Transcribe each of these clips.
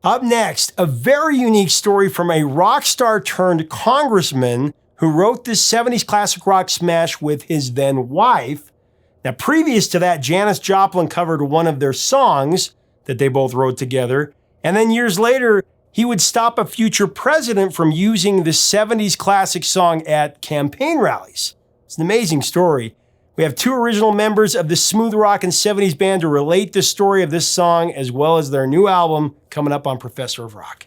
Up next, a very unique story from a rock star turned congressman who wrote this 70s classic rock smash with his then wife. Now, previous to that, Janis Joplin covered one of their songs that they both wrote together. And then years later, he would stop a future president from using the 70s classic song at campaign rallies. It's an amazing story. We have two original members of the smooth rock and 70s band to relate the story of this song as well as their new album coming up on Professor of Rock.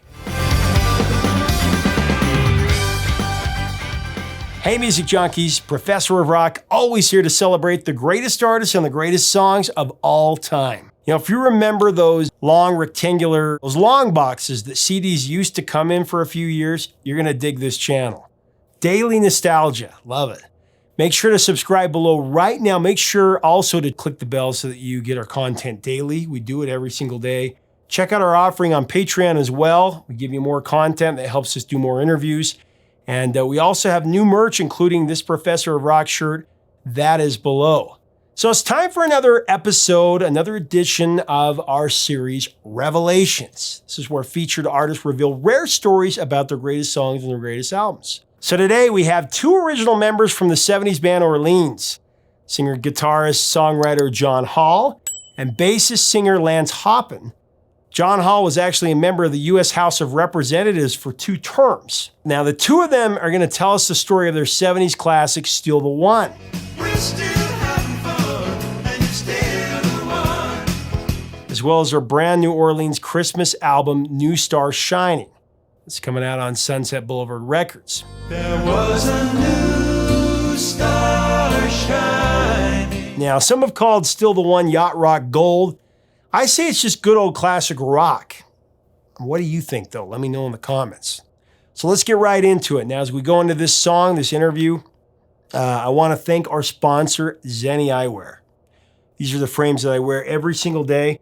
Hey music junkies, Professor of Rock, always here to celebrate the greatest artists and the greatest songs of all time. You know, if you remember those long boxes that CDs used to come in for a few years, you're gonna dig this channel. Daily nostalgia, love it. Make sure to subscribe below right now. Make sure also to click the bell so that you get our content daily. We do it every single day. Check out our offering on Patreon as well. We give you more content that helps us do more interviews. And we also have new merch, including this Professor of Rock shirt. That is below. So it's time for another episode, another edition of our series, Revelations. This is where featured artists reveal rare stories about their greatest songs and their greatest albums. So today we have two original members from the 70s band Orleans, singer, guitarist, songwriter John Hall, and bassist, singer Lance Hoppen. John Hall was actually a member of the U.S. House of Representatives for 2 terms. Now, the two of them are going to tell us the story of their 70s classic, Still the One. We're still having fun, and you're still the one. As well as their brand new Orleans Christmas album, New Star Shining. It's coming out on Sunset Boulevard Records. There was a new star shining. Now, some have called Still the One yacht rock gold. I say it's just good old classic rock. What do you think, though? Let me know in the comments. So let's get right into it. Now, as we go into this song, this interview, I want to thank our sponsor, Zenni Eyewear. These are the frames that I wear every single day.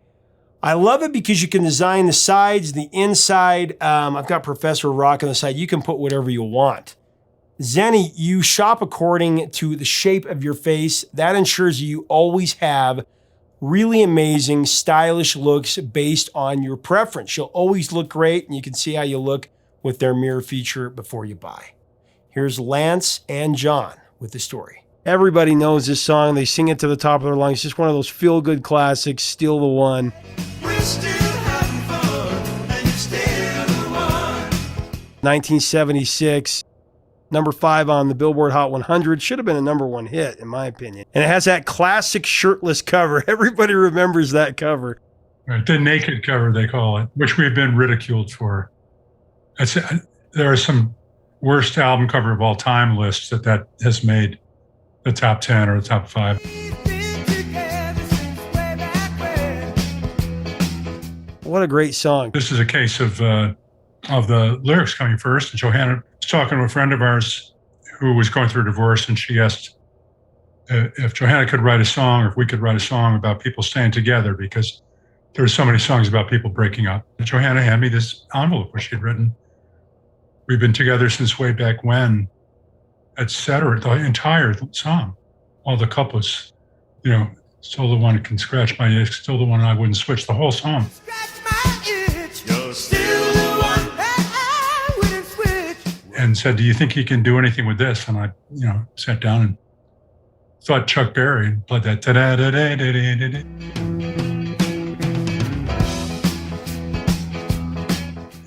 I love it because you can design the sides, the inside. I've got Professor of Rock on the side. You can put whatever you want. Zenni, you shop according to the shape of your face. That ensures you always have really amazing, stylish looks based on your preference. You'll always look great, and you can see how you look with their mirror feature before you buy. Here's Lance and John with the story. Everybody knows this song. They sing it to the top of their lungs. It's just one of those feel-good classics, Still the One. We're still having fun, and you're still the one. 1976. Number 5 on the Billboard Hot 100. Should have been a number 1 hit, in my opinion. And it has that classic shirtless cover. Everybody remembers that cover. Right, the naked cover, they call it, which we've been ridiculed for. There are some worst album cover of all time lists that has made the top 10 or the top 5. What a great song. This is a case of the lyrics coming first. Johanna was talking to a friend of ours who was going through a divorce, and she asked if Johanna could write a song, or if we could write a song about people staying together, because there were so many songs about people breaking up. And Johanna handed me this envelope where she had written, "We've been together since way back when," etc. The entire song, all the couplets, still the one can scratch my itch, still the one I wouldn't switch, the whole song. You're still the one that I wouldn't switch. And said, "Do you think he can do anything with this?" And I, sat down and thought Chuck Berry and played that ta-da-da-da-da-da-da.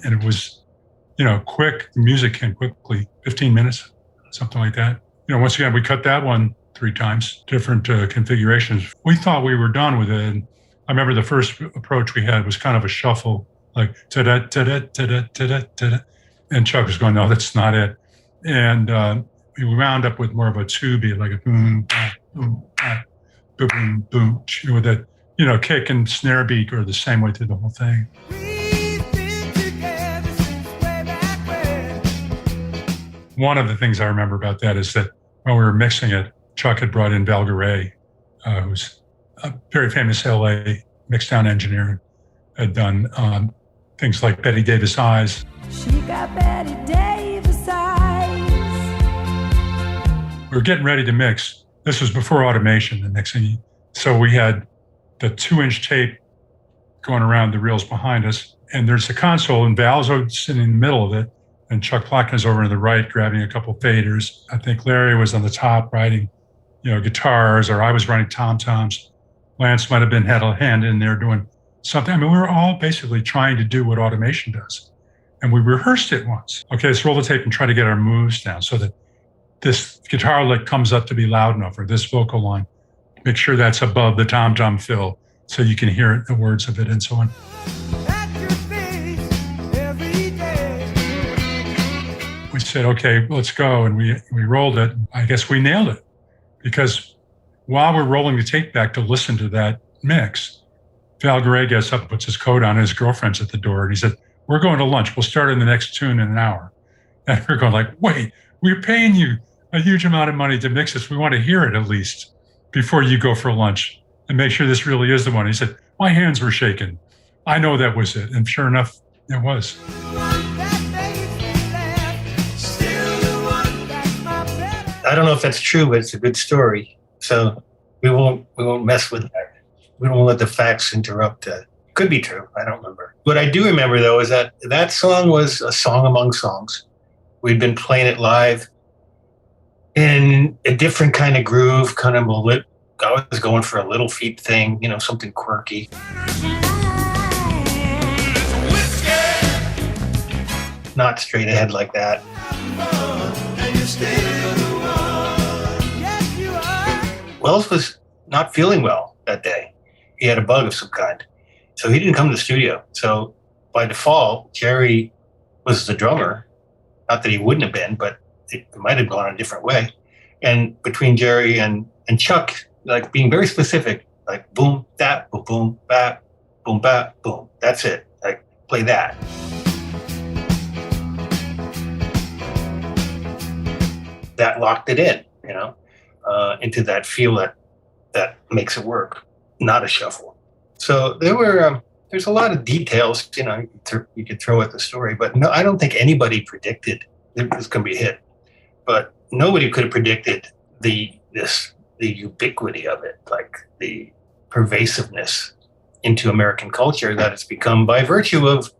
And it was, quick. The music came quickly, 15 minutes, something like that. Once again, we cut that one 3 times, different configurations. We thought we were done with it. I remember the first approach we had was kind of a shuffle, like ta-da, ta-da, ta-da, ta-da, ta-da. And Chuck was going, "No, that's not it." And we wound up with more of a tubey, like a boom, boom, boom, boom, with that, kick and snare beat or the same way through the whole thing. One of the things I remember about that is that when we were mixing it, Chuck had brought in Val Garay, who's a very famous LA mixdown engineer, had done things like Betty Davis Eyes. She got Betty Davis Eyes. We were getting ready to mix. This was before automation, the mixing. So we had the 2-inch tape going around the reels behind us, And there's a console, and Val's sitting in the middle of it, and Chuck Plotkin's over to the right grabbing a couple faders. I think Larry was on the top writing, guitars, or I was writing tom-toms. Lance might have had a hand in there doing something. I mean, we were all basically trying to do what automation does. And we rehearsed it once. Okay, let's roll the tape and try to get our moves down so that this guitar lick comes up to be loud enough, or this vocal line. Make sure that's above the tom-tom fill so you can hear the words of it and so on. We said, okay, let's go. And we rolled it. I guess we nailed it, because while we're rolling the tape back to listen to that mix, Val Garay gets up, puts his coat on, and his girlfriend's at the door. And he said, we're going to lunch. We'll start in the next tune in an hour. And we're going like, wait, we're paying you a huge amount of money to mix this. We want to hear it at least before you go for lunch and make sure this really is the one. He said, my hands were shaking. I know that was it. And sure enough, it was. I don't know if that's true, but it's a good story. So we won't mess with that. We don't let the facts interrupt that. Could be true. I don't remember. What I do remember, though, is that song was a song among songs. We'd been playing it live in a different kind of groove, kind of I was going for a Little Feat thing, something quirky. Not straight ahead like that. Wells was not feeling well that day. He had a bug of some kind. So he didn't come to the studio. So by default, Jerry was the drummer. Not that he wouldn't have been, but it might have gone a different way. And between Jerry and Chuck, like being very specific, like boom, that, boom, boom, bap, boom, bap, boom. That's it. Like play that. That locked it in, into that feel that makes it work, not a shuffle. So there's a lot of details, you could throw at the story, but no, I don't think anybody predicted it was going to be a hit. But nobody could have predicted the ubiquity of it, like the pervasiveness into American culture that it's become by virtue of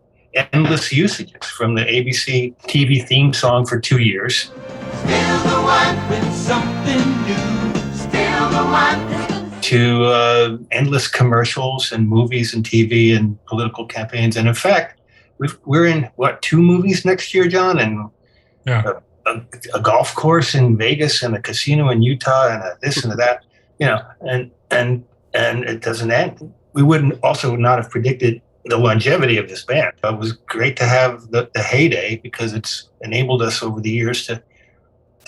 endless usages, from the ABC TV theme song for 2 years. Still the one with something new. Still the one to endless commercials and movies and TV and political campaigns. And in fact, we're in, 2 movies next year, John? And yeah. A golf course in Vegas and a casino in Utah and a this and a that, and it doesn't end. We wouldn't also not have predicted the longevity of this band. It was great to have the heyday, because it's enabled us over the years to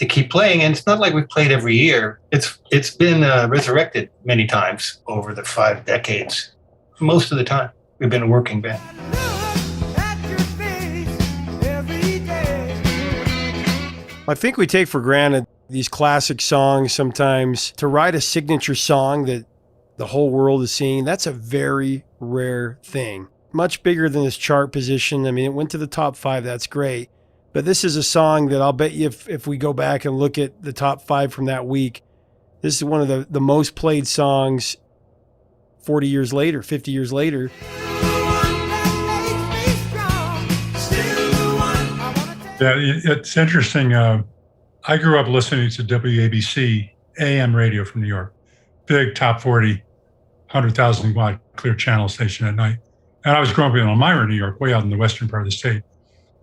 keep playing. And it's not like we've played every year. It's been resurrected many times over the 5 decades. Most of the time, we've been a working band. I think we take for granted these classic songs sometimes. To write a signature song that the whole world is singing, that's a very rare thing. Much bigger than this chart position. I mean, it went to the top 5. That's great. But this is a song that I'll bet you if we go back and look at the top 5 from that week, this is one of the most played songs 40 years later, 50 years later. Yeah, it's interesting. I grew up listening to WABC AM radio from New York, big top 40, 100,000 watt clear channel station at night. And I was growing up in Elmira, New York, way out in the western part of the state.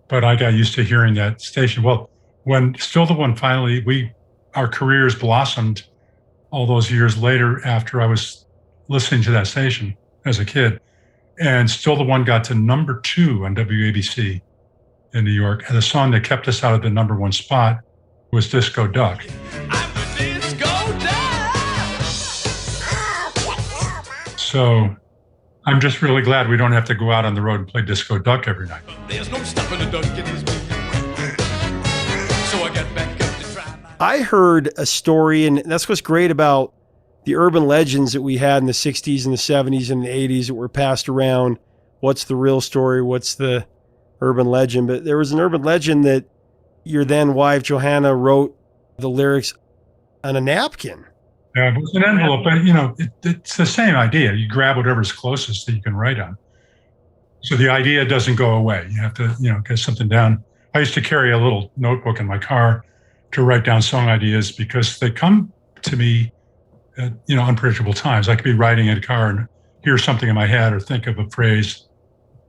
But I got used to hearing that station. Well, when Still the One finally, our careers blossomed all those years later after I was listening to that station as a kid. And Still the One got to number 2 on WABC in New York. And the song that kept us out of the number 1 spot was Disco Duck. I'm the Disco Duck! So I'm just really glad we don't have to go out on the road and play Disco Duck every night. There's no stopping a duck in his way. So I got back up to try. I heard a story, and that's what's great about the urban legends that we had in the 60s and the 70s and the 80s that were passed around. What's the real story? What's the urban legend? But there was an urban legend that your then wife, Johanna, wrote the lyrics on a napkin. Yeah, it was an envelope, but it's the same idea. You grab whatever's closest that you can write on. So the idea doesn't go away. You have to, get something down. I used to carry a little notebook in my car to write down song ideas because they come to me at, unpredictable times. I could be riding in a car and hear something in my head or think of a phrase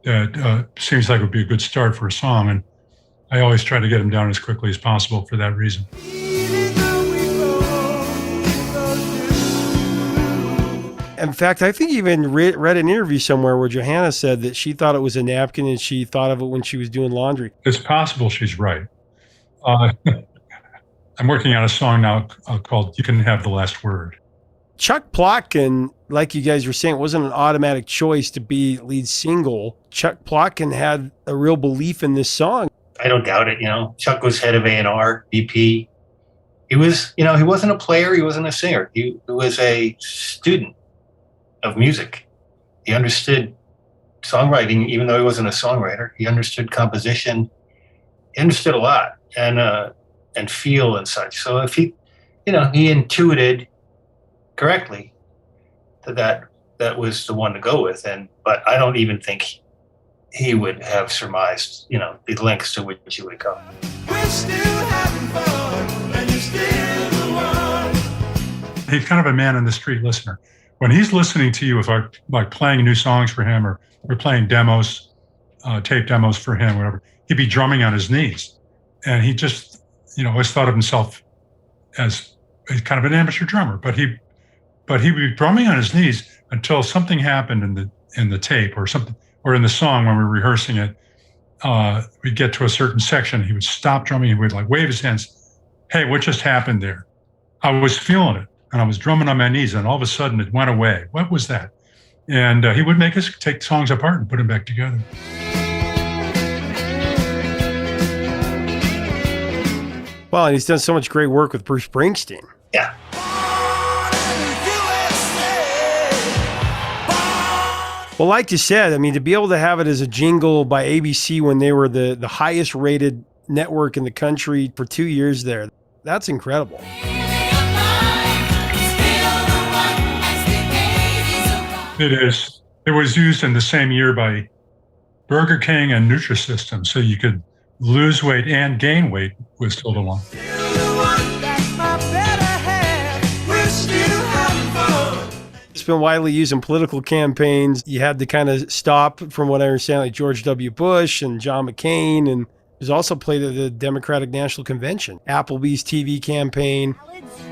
that seems like it would be a good start for a song. And I always try to get them down as quickly as possible for that reason. In fact, I think you even read an interview somewhere where Johanna said that she thought it was a napkin and she thought of it when she was doing laundry. It's possible she's right. I'm working on a song now called You Can Have the Last Word. Chuck Plotkin, like you guys were saying, it wasn't an automatic choice to be lead single. Chuck Plotkin had a real belief in this song. I don't doubt it. Chuck was head of A&R, BP. He was, he wasn't a player. He wasn't a singer. He was a student of music. He understood songwriting, even though he wasn't a songwriter. He understood composition. He understood a lot and feel and such. So if he intuited correctly that was the one to go with. But I don't even think he would have surmised, the lengths to which he would go. We're still having fun, and you're still the one. He's kind of a man in the street listener. When he's listening to you, if I'm like playing new songs for him or we're playing demos, tape demos for him, whatever, he'd be drumming on his knees. And he just, always thought of himself as kind of an amateur drummer, but he would be drumming on his knees until something happened in the tape or something, or in the song when we were rehearsing it. We'd get to a certain section, he would stop drumming, he would like wave his hands. Hey, what just happened there? I was feeling it. And I was drumming on my knees, and all of a sudden it went away. What was that? And he would make us take songs apart and put them back together. Well, and he's done so much great work with Bruce Springsteen. Yeah. Well, like you said, to be able to have it as a jingle by ABC when they were the highest rated network in the country for 2 years there, that's incredible. It is. It was used in the same year by Burger King and Nutrisystem, so you could lose weight and gain weight with Still the One. It's been widely used in political campaigns. You had to kind of stop, from what I understand, like George W. Bush and John McCain, and it was also played at the Democratic National Convention. Applebee's TV campaign.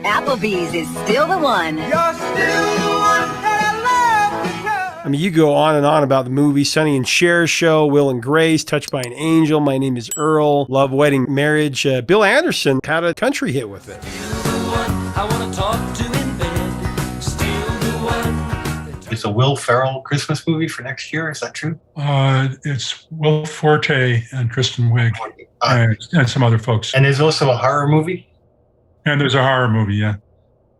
Applebee's is still the one. You're still the one that I love. You go on and on about the movie. Sonny and Cher Show, Will and Grace, Touched by an Angel, My Name is Earl, Love, Wedding, Marriage. Bill Anderson had a country hit with it. I want to talk to in bed. Still the one. It's a Will Ferrell Christmas movie for next year. Is that true? It's Will Forte and Kristen Wiig and some other folks. And there's also a horror movie? And there's a horror movie, yeah.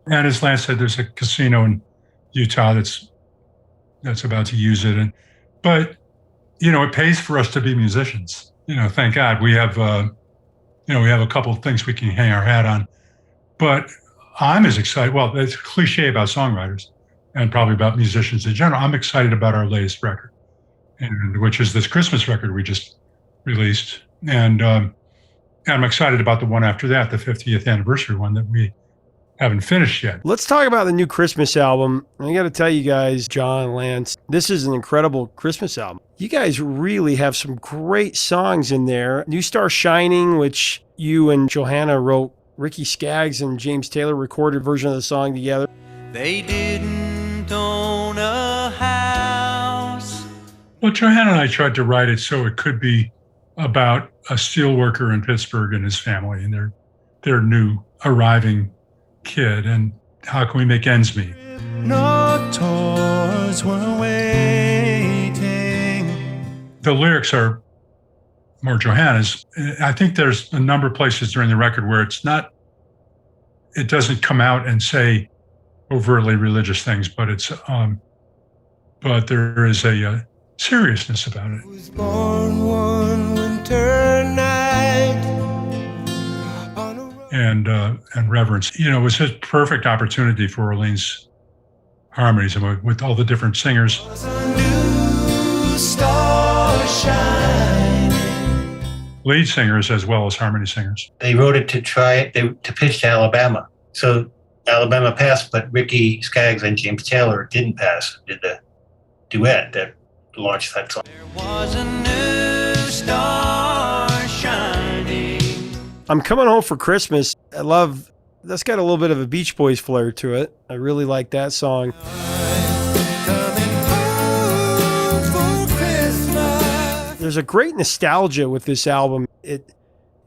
And as Lance said, there's a casino in Utah that's about to use it. But it pays for us to be musicians. Thank God we have, we have a couple of things we can hang our hat on. But I'm as excited. Well, it's a cliche about songwriters and probably about musicians in general. I'm excited about our latest record, which is this Christmas record we just released. And I'm excited about the one after that, the 50th anniversary one that we haven't finished yet. Let's talk about the new Christmas album. I got to tell you guys, John, Lance, this is an incredible Christmas album. You guys really have some great songs in there. New Star Shining, which you and Johanna wrote. Ricky Skaggs and James Taylor recorded a version of the song together. They didn't own a house. Well, Johanna and I tried to write it so it could be about a steelworker in Pittsburgh and his family and their new arriving kid, and how can we make ends meet? No toys were waiting. The lyrics are more Johanna's. I think there's a number of places during the record where it doesn't come out and say overtly religious things, but but there is a seriousness about it. I was born one winter night. And reverence. It was a perfect opportunity for Orleans harmonies and with all the different singers. Was a new star. shining. Lead singers as well as harmony singers. They wrote it to pitch to Alabama. So Alabama passed, but Ricky Skaggs and James Taylor didn't pass. Did the duet that launched that song. There was a new star shining. I'm Coming Home for Christmas. I love, that's got a little bit of a Beach Boys flair to it. I really like that song. Coming home for Christmas. There's a great nostalgia with this album. It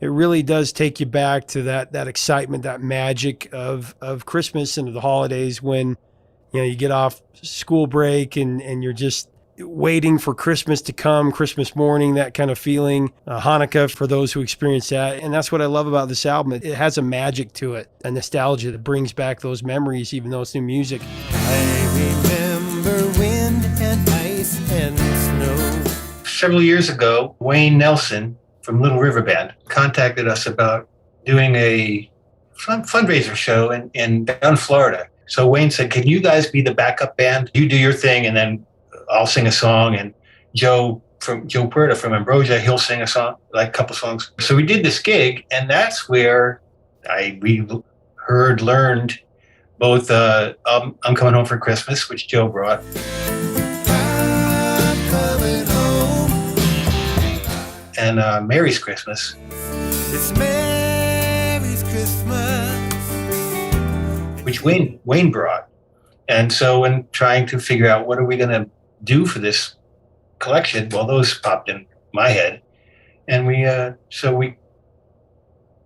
really does take you back to that excitement, that magic of Christmas and the holidays when, you know, you get off school break and you're just waiting for Christmas to come, Christmas morning, that kind of feeling. Hanukkah for those who experience that. And that's what I love about this album. It has a magic to it, a nostalgia that brings back those memories, even though it's new music. I remember wind and ice and snow. Several years ago, Wayne Nelson from Little River Band contacted us about doing a fundraiser show in down Florida. So Wayne said, "Can you guys be the backup band? You do your thing, and then I'll sing a song, and Joe Puerta from Ambrosia, he'll sing a song, like a couple songs." So we did this gig, and that's where we learned both I'm Coming Home for Christmas, which Joe brought, I'm coming home. and Mary's Christmas. It's Mary's Christmas. Which Wayne brought. And so in trying to figure out what are we going to do for this collection, well, those popped in my head. And we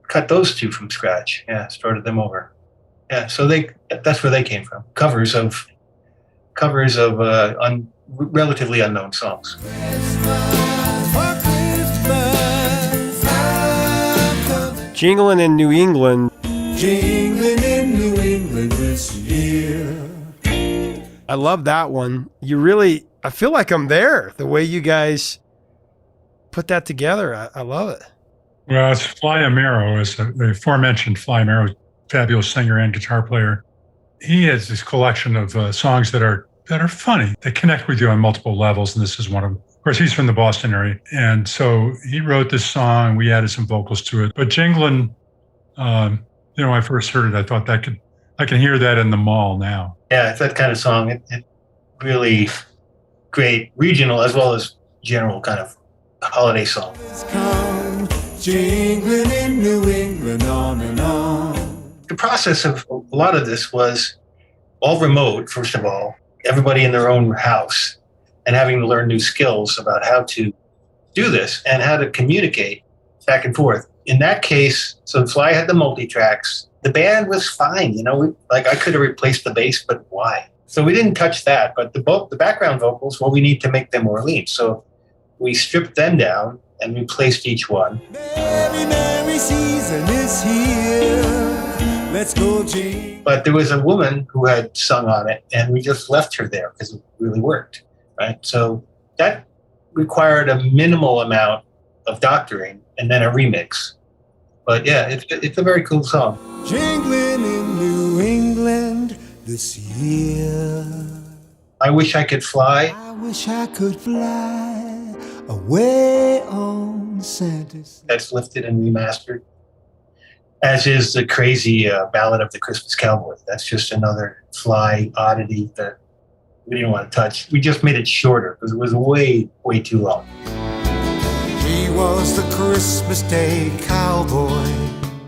cut those two from scratch. Yeah, started them over. Yeah, so that's where they came from. Covers of relatively unknown songs. Jingling in New England. Jingling in New England this year. I love that one. I feel like I'm there, the way you guys put that together. I love it. Well, it's Fly Amaro, is the aforementioned Fly Amaro, fabulous singer and guitar player. He has this collection of songs that are funny. They connect with you on multiple levels, and this is one of them. Of course, he's from the Boston area, and so he wrote this song. We added some vocals to it. But Jingling, when I first heard it, I thought I can hear that in the mall now. Yeah, it's that kind of song. It really great regional as well as general kind of holiday song. It's come jingling in New England on and on. The process of a lot of this was all remote, first of all, everybody in their own house, and having to learn new skills about how to do this and how to communicate back and forth. In that case, so Fly had the multi-tracks. The band was fine, I could have replaced the bass, but why? So we didn't touch that, but the background vocals, well, we need to make them Orleans. So we stripped them down and replaced each one. Merry, merry season is here. Let's go, Jing. But there was a woman who had sung on it, and we just left her there because it really worked, right? So that required a minimal amount of doctoring and then a remix. But yeah, it's a very cool song. Jingling in New England this year. I Wish I Could Fly. I wish I could fly away on Santa's. That's lifted and remastered. As is the crazy Ballad of the Christmas Cowboy. That's just another Fly oddity that we didn't want to touch. We just made it shorter because it was way, way too long. He was the Christmas Day cowboy.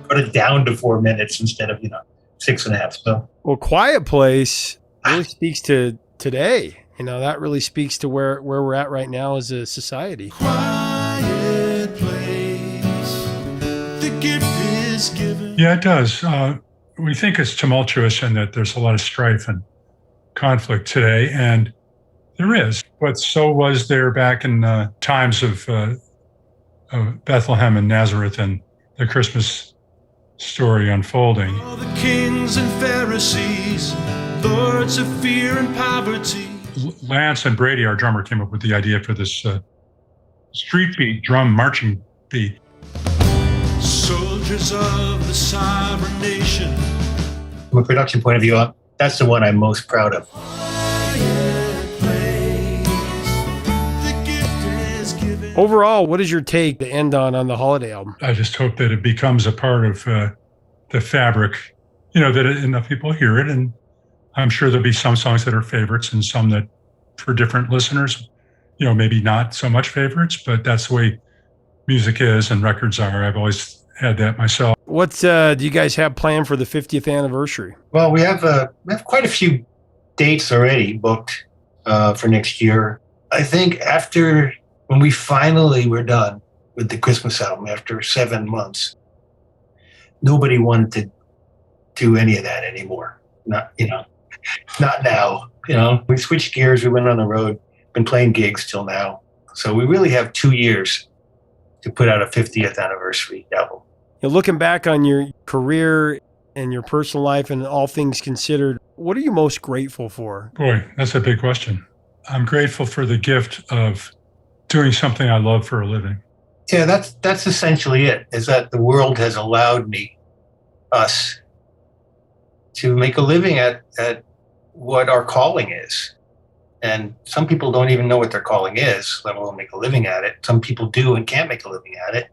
Put it down to 4 minutes instead of 6.5. So Well, Quiet Place really speaks to today. That really speaks to where we're at right now as a society. Quiet place. The gift is given. Yeah, it does. We think it's tumultuous and that there's a lot of strife and conflict today, and there is. But so was there back in times of Bethlehem and Nazareth and the Christmas story unfolding. All the kings and Pharisees, lords of fear and poverty. Lance and Brady, our drummer, came up with the idea for this street beat, drum marching beat. Soldiers of the sovereign nation. from a production point of view, that's the one I'm most proud of. Quiet place. The gift is given. Overall, what is your take to end on the holiday album? I just hope that it becomes a part of the fabric, that enough people hear it. And I'm sure there'll be some songs that are favorites and some that for different listeners, maybe not so much favorites, but that's the way music is and records are. I've always had that myself. What do you guys have planned for the 50th anniversary? Well, we have quite a few dates already booked for next year. I think when we finally were done with the Christmas album after 7 months, nobody wanted to do any of that anymore. Not now. We switched gears. We went on the road, been playing gigs till now. So we really have 2 years to put out a 50th anniversary album. Looking back on your career and your personal life and all things considered, what are you most grateful for? Boy, that's a big question. I'm grateful for the gift of doing something I love for a living. Yeah, that's essentially it, is that the world has allowed us to make a living at what our calling is. And some people don't even know what their calling is, let alone make a living at it. Some people do and can't make a living at it.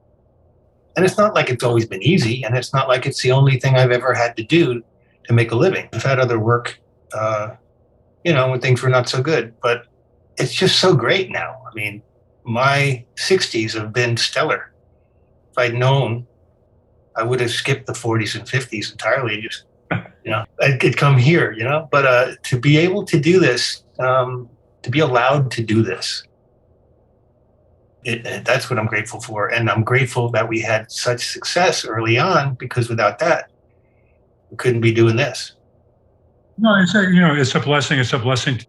And it's not like it's always been easy, and it's not like it's the only thing I've ever had to do to make a living. I've had other work, when things were not so good, but it's just so great now. I mean, my 60s have been stellar. If I'd known, I would have skipped the 40s and 50s entirely. Just, I could come here, but to be able to do this, to be allowed to do this, that's what I'm grateful for. And I'm grateful that we had such success early on, because without that, we couldn't be doing this. No, it's a blessing. It's a blessing.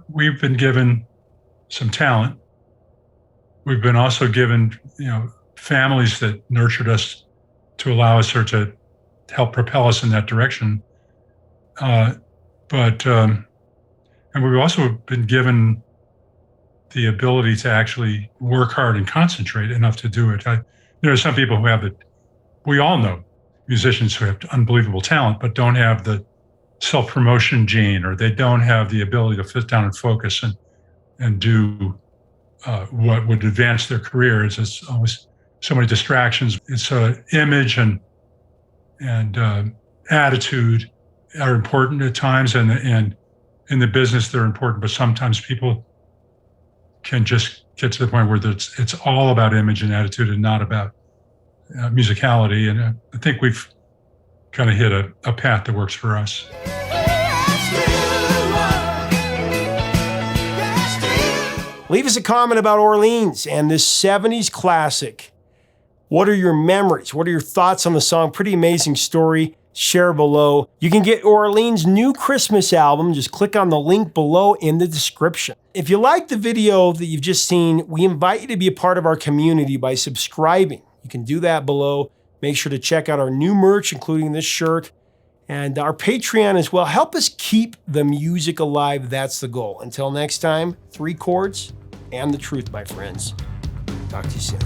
We've been given some talent. We've been also given, families that nurtured us to allow us or to help propel us in that direction. And we've also been given the ability to actually work hard and concentrate enough to do it. There are some people who have we all know musicians who have unbelievable talent, but don't have the self-promotion gene, or they don't have the ability to sit down and focus and do what would advance their careers. It's always so many distractions. It's image and attitude are important at times, and in the business they're important, but sometimes people can just get to the point where it's all about image and attitude and not about musicality. And I think we've kind of hit a path that works for us. Leave us a comment about Orleans and this 70s classic. What are your memories? What are your thoughts on the song? Pretty amazing story. Share below. You can get Orleans' new Christmas album. Just click on the link below in the description. If you like the video that you've just seen, we invite you to be a part of our community by subscribing. You can do that below. Make sure to check out our new merch, including this shirt, and our Patreon as well. Help us keep the music alive. That's the goal. Until next time, 3 chords and the truth, my friends. Talk to you soon.